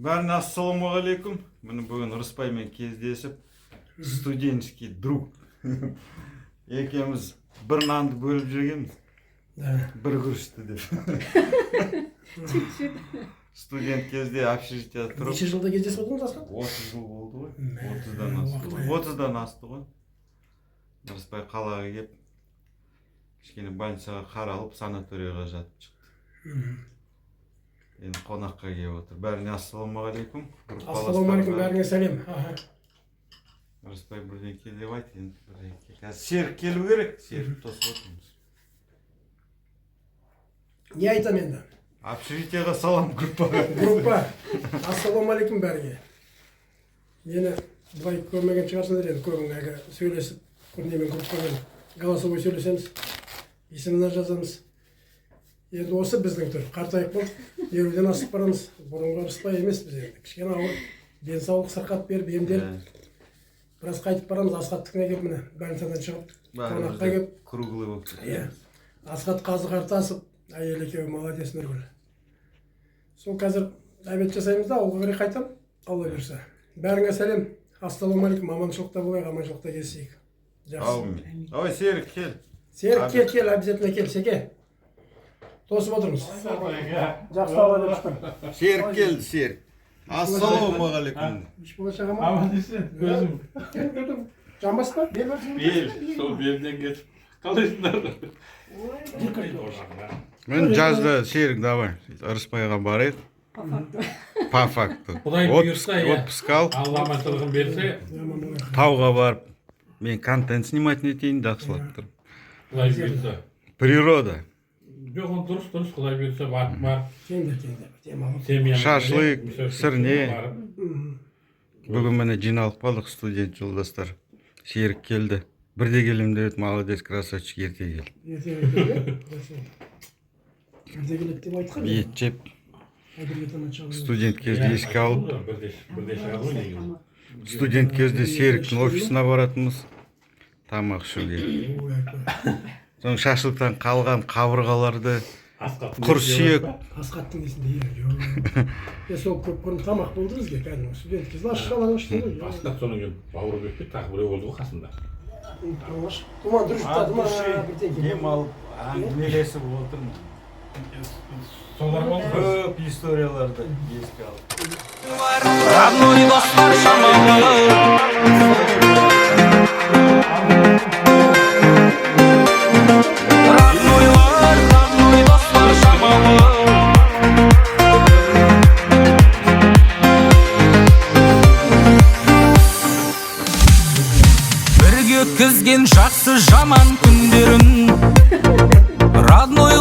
Бәріне ассалаумағалейкум. Мені бүгін Рыспаймен кездесіп, студенческий друг. Екеуміз бір нанды бөліп жүргенбіз. Бір күрішті деп. Студент кезде общежитияда тұрып. Неше жылда кездесіп отырмыз Асқар? 30 жыл болды ғой. 30-дан асты. 30-дан асты ғой. Рыспай қалаға кеп, кішкене больницаға қаралып, санаторияға жатып шықты. Енді қонаққа келіп отыр. Бәріне ассалаумағалейкум. Ассалаумағалейкум, бәріңе сәлем. Рыспай бірден кел деп айт енді. Қазір Серік келу керек. Серік тосып отырмыз. Не айтам енді? Общежитияға салам группаға. Группа. Ассалаумағалейкум бәріңе. Мені бұлай көрмеген шығарсыңдар енді, көбің әлгі сөйлесіп, көрнемен группамен голосовой сөйлесеміз, есіміне жазамыз. Енді осы біздің түр. Қартайып болды, 50-ден асып барамыз. Бұрынғы Рыспай емес біз енді. Кішкене ауыр, денсаулық сырқат беріп, емделіп. Біраз қайтып барамыз, Асқаттікіне келіп міне, больницадан шығып, қонаққа келіп. Круглый болып. Асқат қазы қартасып, әйел екеуі молодец нұргүл. Сол қазір әбет жасаймыз да, ауылға қарай қайтам, Алла берсе. Бәріңе сәлем. Ассалаумағалейкум, аманшылықта болайық, аманшылықта келсейік. Жақсы. Ой, Серік, кел. Серік, кел, обязательно кел, Секе. Тосып отырмыз. Жақсы Алла берсін. Серік келді, Серік. Ассалаумағалейкум. Еш болашақ ама? Аман десе, өзім. Жамбас па? Бел барсың? Бел, сол белден кетіп. Қалайсыңдар? Мен жазды, Серік, давай, Рыспайға барайық. По факту. Құдай бұйырса, отпуск алып, Алла аманшылығын берсе, тауға барып, мен контент снимать етейін, жақсылап тұр. Құдай бұйырса. Природа. Жоқ, он дұрыс, Құдай бұйырса, бар. Кеңдер. Шашлык, сірне. Бүгін міне жиналып қалдық, студент жолдастар. Серік келді. Бірде келем деп, молодец, красавчик, ерте кел. Ерте келеді деп айтқан. Ет жеп, студент кезде еске алып. Бірде шығады ғой негізі. Студент кезде Серіктің офисына баратынбыз. Тамақ ішуге. Соң шашлықтан қалған қабырғаларды, құр сүйек. Асқаттың есінде ие. Сол көп бұрын тамақ болды бізге, кәдімгі студент кезде ашық алаң ашты ғой. Асқат соның кейін бауыры бекпет, тағы біреу болды ғой қасында. Думан дұрыстады ма? Ем алып, әңгімелесіп отырмын. Солар болды. Көп историяларды еске алып. Родной достар шамалы. Родной достар шамалы. Бірге өткізген жақсы жаман күндерін. Родной